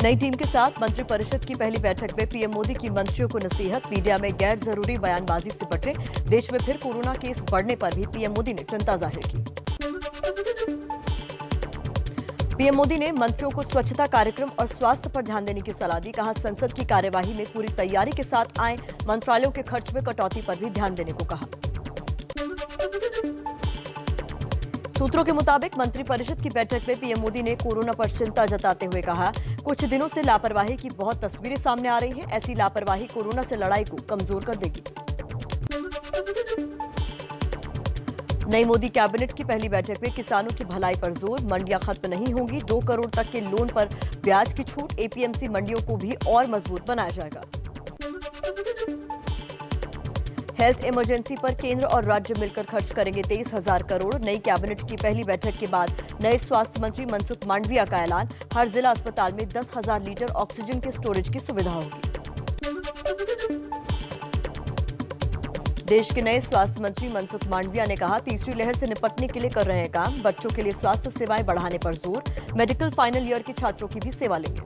नई टीम के साथ मंत्रिपरिषद की पहली बैठक में पीएम मोदी की मंत्रियों को नसीहत। मीडिया में गैर जरूरी बयानबाजी से बचे। देश में फिर कोरोना केस बढ़ने पर भी पीएम मोदी ने चिंता जाहिर की। पीएम मोदी ने मंत्रियों को स्वच्छता कार्यक्रम और स्वास्थ्य पर ध्यान देने की सलाह दी। कहा, संसद की कार्यवाही में पूरी तैयारी के साथ आए। मंत्रालयों के खर्च में कटौती पर भी ध्यान देने को कहा। सूत्रों के मुताबिक मंत्रिपरिषद की बैठक में पीएम मोदी ने कोरोना पर चिंता जताते हुए कहा, कुछ दिनों से लापरवाही की बहुत तस्वीरें सामने आ रही हैं। ऐसी लापरवाही कोरोना से लड़ाई को कमजोर कर देगी। नई मोदी कैबिनेट की पहली बैठक में किसानों की भलाई पर जोर। मंडियां खत्म नहीं होंगी। 2 करोड़ तक के लोन पर ब्याज की छूट। एपीएमसी मंडियों को भी और मजबूत बनाया जाएगा। हेल्थ इमरजेंसी पर केंद्र और राज्य मिलकर खर्च करेंगे 23,000 करोड़। नई कैबिनेट की पहली बैठक के बाद नए स्वास्थ्य मंत्री मनसुख मांडविया का ऐलान। हर जिला अस्पताल में 10,000 लीटर ऑक्सीजन के स्टोरेज की सुविधा होगी। देश के नए स्वास्थ्य मंत्री मनसुख मांडविया ने कहा, तीसरी लहर से निपटने के लिए कर रहे हैं काम। बच्चों के लिए स्वास्थ्य सेवाएं बढ़ाने पर जोर। मेडिकल फाइनल ईयर के छात्रों की भी सेवा लेंगे।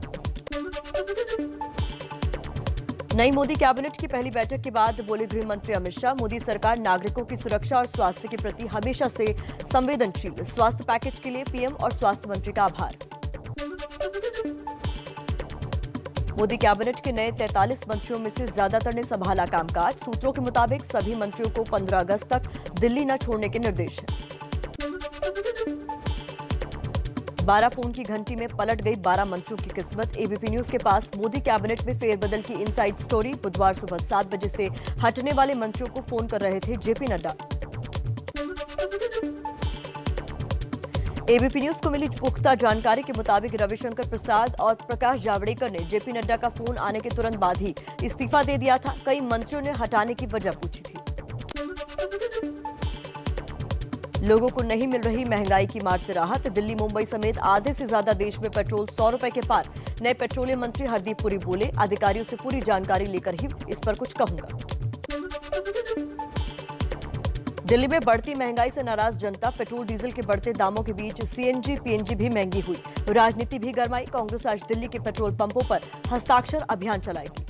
नई मोदी कैबिनेट की पहली बैठक के बाद बोले गृह मंत्री अमित शाह, मोदी सरकार नागरिकों की सुरक्षा और स्वास्थ्य के प्रति हमेशा से संवेदनशील। स्वास्थ्य पैकेज के लिए पीएम और स्वास्थ्य मंत्री का आभार। मोदी कैबिनेट के नए 43 मंत्रियों में से ज्यादातर ने संभाला कामकाज। सूत्रों के मुताबिक सभी मंत्रियों को 15 अगस्त तक दिल्ली न छोड़ने के निर्देश हैं। 12 फोन की घंटी में पलट गई 12 मंत्रियों की किस्मत। एबीपी न्यूज के पास मोदी कैबिनेट में फेरबदल की इनसाइड स्टोरी। बुधवार सुबह 7 बजे से हटने वाले मंत्रियों को फोन कर रहे थे जेपी नड्डा। एबीपी न्यूज को मिली पुख्ता जानकारी के मुताबिक रविशंकर प्रसाद और प्रकाश जावड़ेकर ने जेपी नड्डा का फोन आने के तुरंत बाद ही इस्तीफा दे दिया था। कई मंत्रियों ने हटाने की वजह पूछी थी। लोगों को नहीं मिल रही महंगाई की मार से राहत। दिल्ली मुंबई समेत आधे से ज्यादा देश में पेट्रोल 100 रुपए के पार। नए पेट्रोलियम मंत्री हरदीप पुरी बोले, अधिकारियों से पूरी जानकारी लेकर ही इस पर कुछ कहूंगा। दिल्ली में बढ़ती महंगाई से नाराज जनता। पेट्रोल डीजल के बढ़ते दामों के बीच सीएनजी पीएनजी भी महंगी हुई। राजनीति भी गरमाई। कांग्रेस आज दिल्ली के पेट्रोल पंपों पर हस्ताक्षर अभियान चलाएगी।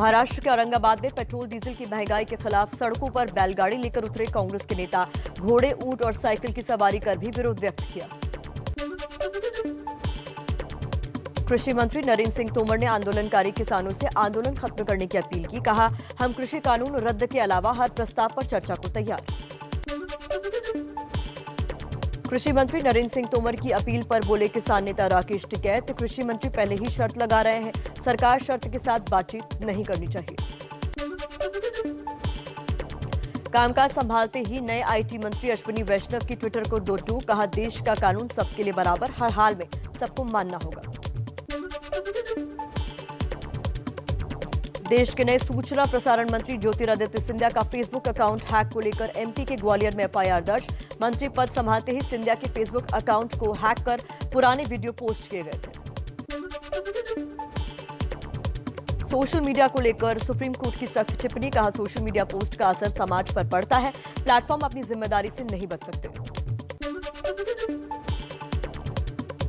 महाराष्ट्र के औरंगाबाद में पेट्रोल डीजल की महंगाई के खिलाफ सड़कों पर बैलगाड़ी लेकर उतरे कांग्रेस के नेता। घोड़े, ऊंट और साइकिल की सवारी कर भी विरोध व्यक्त किया। कृषि मंत्री नरेंद्र सिंह तोमर ने आंदोलनकारी किसानों से आंदोलन खत्म करने की अपील की। कहा, हम कृषि कानून रद्द के अलावा हर प्रस्ताव पर चर्चा को तैयार। कृषि मंत्री नरेंद्र सिंह तोमर की अपील पर बोले किसान नेता राकेश टिकैत, कृषि मंत्री पहले ही शर्त लगा रहे हैं। सरकार शर्त के साथ बातचीत नहीं करनी चाहिए। कामकाज संभालते ही नए आईटी मंत्री अश्विनी वैष्णव की ट्विटर को 2 टूक। कहा, देश का कानून सबके लिए बराबर, हर हाल में सबको मानना होगा। देश के नए सूचना प्रसारण मंत्री ज्योतिरादित्य सिंधिया का फेसबुक अकाउंट हैक को लेकर एमपी के ग्वालियर में एफआईआर दर्ज। मंत्री पद संभालते ही सिंधिया के फेसबुक अकाउंट को हैक कर पुराने वीडियो पोस्ट किए गए थे। सोशल मीडिया को लेकर सुप्रीम कोर्ट की सख्त टिप्पणी। कहा, सोशल मीडिया पोस्ट का असर समाज पर पड़ता है। प्लेटफॉर्म अपनी जिम्मेदारी से नहीं बच सकते।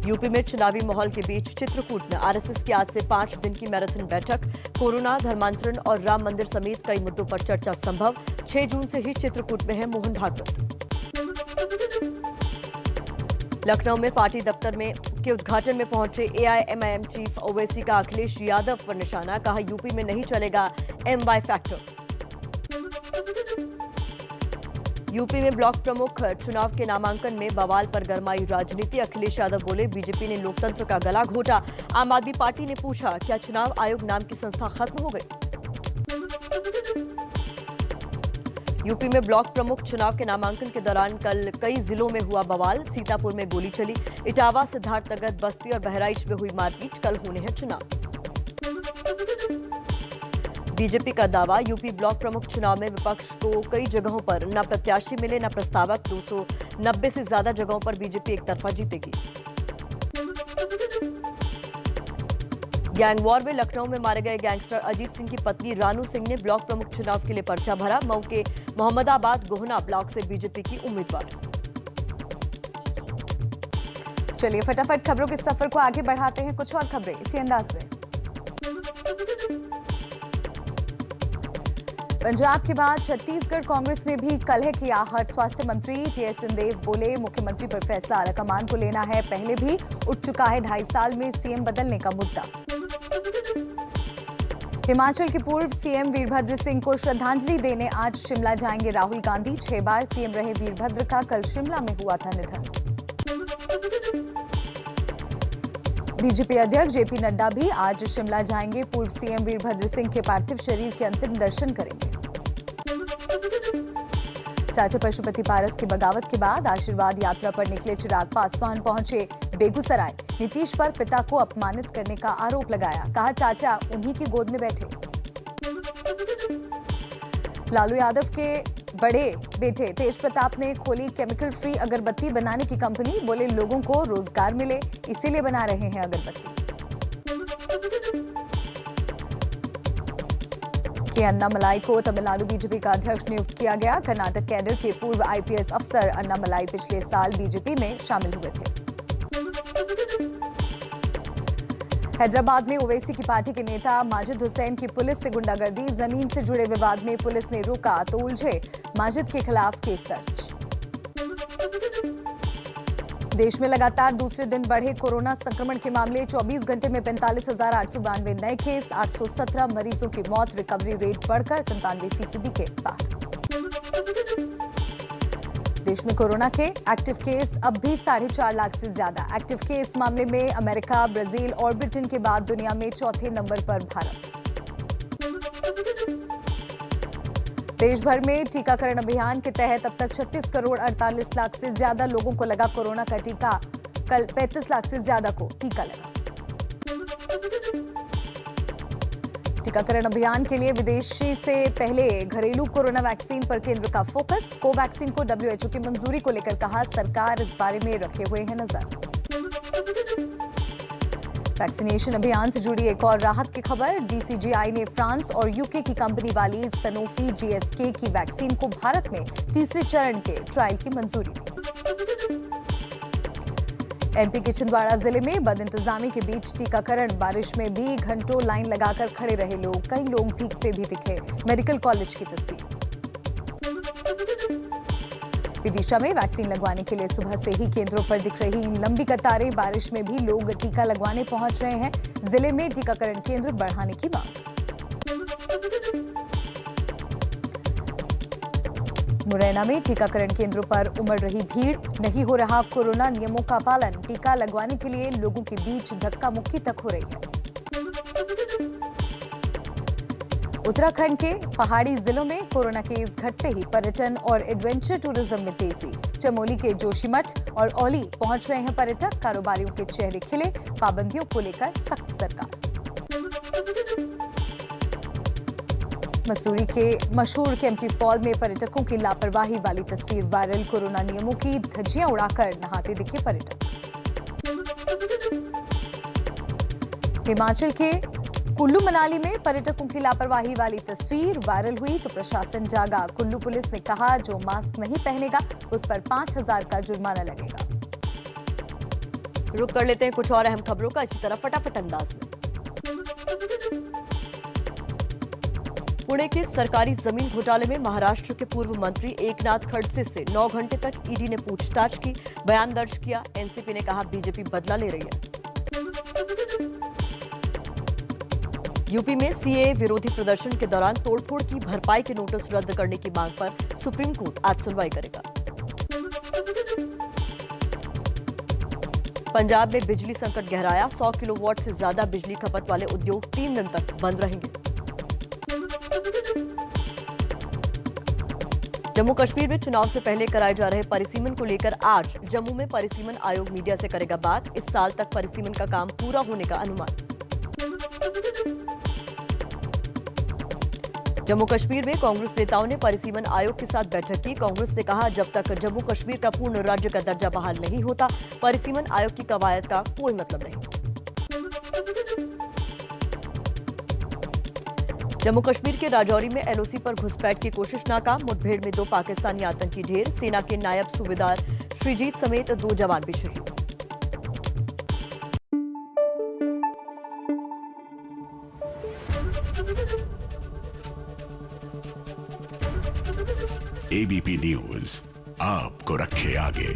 यूपी में चुनावी माहौल के बीच चित्रकूट में आरएसएस की आज से 5 दिन की मैराथन बैठक। कोरोना, धर्मांतरण और राम मंदिर समेत कई मुद्दों पर चर्चा संभव। 6 जून से ही चित्रकूट में है मोहन भागवत। लखनऊ में पार्टी दफ्तर के उद्घाटन में पहुंचे एआईएमआईएम चीफ ओवैसी का अखिलेश यादव पर निशाना। कहा, यूपी में नहीं चलेगा एमवाई फैक्टर। यूपी में ब्लॉक प्रमुख चुनाव के नामांकन में बवाल पर गरमाई राजनीति। अखिलेश यादव बोले, बीजेपी ने लोकतंत्र का गला घोटा। आम आदमी पार्टी ने पूछा, क्या चुनाव आयोग नाम की संस्था खत्म हो गई? यूपी में ब्लॉक प्रमुख चुनाव के नामांकन के दौरान कल कई जिलों में हुआ बवाल। सीतापुर में गोली चली। इटावा, सिद्धार्थनगर, बस्ती और बहराइच में हुई मारपीट। कल होने हैं चुनाव। बीजेपी का दावा, यूपी ब्लॉक प्रमुख चुनाव में विपक्ष को कई जगहों पर न प्रत्याशी मिले न प्रस्तावक। 290 से ज्यादा जगहों पर बीजेपी एक तरफा जीतेगी। गैंग वॉर में लखनऊ में मारे गए गैंगस्टर अजीत सिंह की पत्नी रानू सिंह ने ब्लॉक प्रमुख चुनाव के लिए पर्चा भरा। मऊ के मोहम्मदाबाद गोहना ब्लॉक से बीजेपी की उम्मीदवार। चलिए फटाफट खबरों के सफर को आगे बढ़ाते हैं। कुछ और खबरें इसी अंदाज में। पंजाब के बाद छत्तीसगढ़ कांग्रेस में भी कलह की आहट। स्वास्थ्य मंत्री टीएस सिंहदेव बोले, मुख्यमंत्री पर फैसला आलाकमान को लेना है। पहले भी उठ चुका है 2.5 साल में सीएम बदलने का मुद्दा। हिमाचल के पूर्व सीएम वीरभद्र सिंह को श्रद्धांजलि देने आज शिमला जाएंगे राहुल गांधी। 6 बार सीएम रहे वीरभद्र का कल शिमला में हुआ था निधन। बीजेपी अध्यक्ष जेपी नड्डा भी आज शिमला जाएंगे। पूर्व सीएम वीरभद्र सिंह के पार्थिव शरीर के अंतिम दर्शन करेंगे। चाचा पशुपति पारस की बगावत के बाद आशीर्वाद यात्रा पर निकले चिराग पासवान पहुंचे बेगूसराय। नीतीश पर पिता को अपमानित करने का आरोप लगाया। कहा, चाचा उन्हीं की गोद में बैठे। लालू यादव के बड़े बेटे तेज प्रताप ने खोली केमिकल फ्री अगरबत्ती बनाने की कंपनी। बोले, लोगों को रोजगार मिले इसीलिए बना रहे हैं अगरबत्ती। के अन्नामलाई को तमिलनाडु बीजेपी का अध्यक्ष नियुक्त किया गया। कर्नाटक कैडर के पूर्व आईपीएस अफसर अन्नामलाई पिछले साल बीजेपी में शामिल हुए थे। हैदराबाद में ओवैसी की पार्टी के नेता माजिद हुसैन की पुलिस से गुंडागर्दी। जमीन से जुड़े विवाद में पुलिस ने रोका तो उलझे। माजिद के खिलाफ केस दर्ज। देश में लगातार दूसरे दिन बढ़े कोरोना संक्रमण के मामले। 24 घंटे में 45,892 नए केस। 817 मरीजों की मौत। रिकवरी रेट बढ़कर 97% के पार। देश में कोरोना के एक्टिव केस अब भी 4.5 लाख से ज्यादा। एक्टिव केस मामले में अमेरिका, ब्राजील और ब्रिटेन के बाद दुनिया में चौथे नंबर पर भारत। देश भर में टीकाकरण अभियान के तहत अब तक 36 करोड़ 48 लाख से ज्यादा लोगों को लगा कोरोना का टीका। कल 35 लाख से ज्यादा को टीका लगा। टीकाकरण अभियान के लिए विदेशी से पहले घरेलू कोरोना वैक्सीन पर केंद्र का फोकस। कोवैक्सीन को डब्ल्यूएचओ की मंजूरी को लेकर कहा, सरकार इस बारे में रखे हुए है नजर। वैक्सीनेशन अभियान से जुड़ी एक और राहत की खबर। डीसीजीआई ने फ्रांस और यूके की कंपनी वाली सनोफी जीएसके की वैक्सीन को भारत में तीसरे चरण के ट्रायल की मंजूरी दी। एमपी के छिंदवाड़ा जिले में बदइंतजामी के बीच टीकाकरण। बारिश में भी घंटों लाइन लगाकर खड़े रहे लोग। कई लोग भीगते भी दिखे। मेडिकल कॉलेज की तस्वीर। विदिशा में वैक्सीन लगवाने के लिए सुबह से ही केंद्रों पर दिख रही लंबी कतारें। बारिश में भी लोग टीका लगवाने पहुंच रहे हैं। जिले में टीकाकरण केंद्र बढ़ाने की मांग। मुरैना में टीकाकरण केंद्रों पर उमड़ रही भीड़। नहीं हो रहा कोरोना नियमों का पालन। टीका लगवाने के लिए लोगों के बीच धक्का मुक्की तक हो रही है। उत्तराखंड के पहाड़ी जिलों में कोरोना केस घटते ही पर्यटन और एडवेंचर टूरिज्म में तेजी। चमोली के जोशीमठ और औली पहुंच रहे हैं पर्यटक। कारोबारियों के चेहरे खिले। पाबंदियों को लेकर सख्त सरकार। मसूरी के मशहूर केम्प्टी फॉल में पर्यटकों की लापरवाही वाली तस्वीर वायरल। कोरोना नियमों की धज्जियां उड़ाकर नहाते दिखे पर्यटक। हिमाचल के कुल्लू मनाली में पर्यटकों की लापरवाही वाली तस्वीर वायरल हुई तो प्रशासन जागा। कुल्लू पुलिस ने कहा, जो मास्क नहीं पहनेगा उस पर 5,000 का जुर्माना लगेगा। रुक कर लेते हैं कुछ और अहम खबरों का इसी तरह फटाफट अंदाज में। पुणे के सरकारी जमीन घोटाले में महाराष्ट्र के पूर्व मंत्री एकनाथ खड़से से 9 घंटे तक ईडी ने पूछताछ की। बयान दर्ज किया। एनसीपी ने कहा, बीजेपी बदला ले रही है। यूपी में सीएए विरोधी प्रदर्शन के दौरान तोड़फोड़ की भरपाई के नोटिस रद्द करने की मांग पर सुप्रीम कोर्ट आज सुनवाई करेगा। पंजाब में बिजली संकट गहराया। 100 किलोवाट से ज्यादा बिजली खपत वाले उद्योग 3 दिन तक बंद रहेंगे। जम्मू कश्मीर में चुनाव से पहले कराए जा रहे परिसीमन को लेकर आज जम्मू में परिसीमन आयोग मीडिया से करेगा बात। इस साल तक परिसीमन का काम पूरा होने का अनुमान। जम्मू कश्मीर में कांग्रेस नेताओं ने परिसीमन आयोग के साथ बैठक की। कांग्रेस ने कहा, जब तक जम्मू कश्मीर का पूर्ण राज्य का दर्जा बहाल नहीं होता, परिसीमन आयोग की कवायद का कोई मतलब नहीं। जम्मू कश्मीर के राजौरी में एलओसी पर घुसपैठ की कोशिश नाकाम। मुठभेड़ में 2 पाकिस्तानी आतंकी ढेर। सेना के नायब सूबेदार श्रीजीत समेत 2 जवान भी शहीद। एबीपी न्यूज आपको रखे आगे।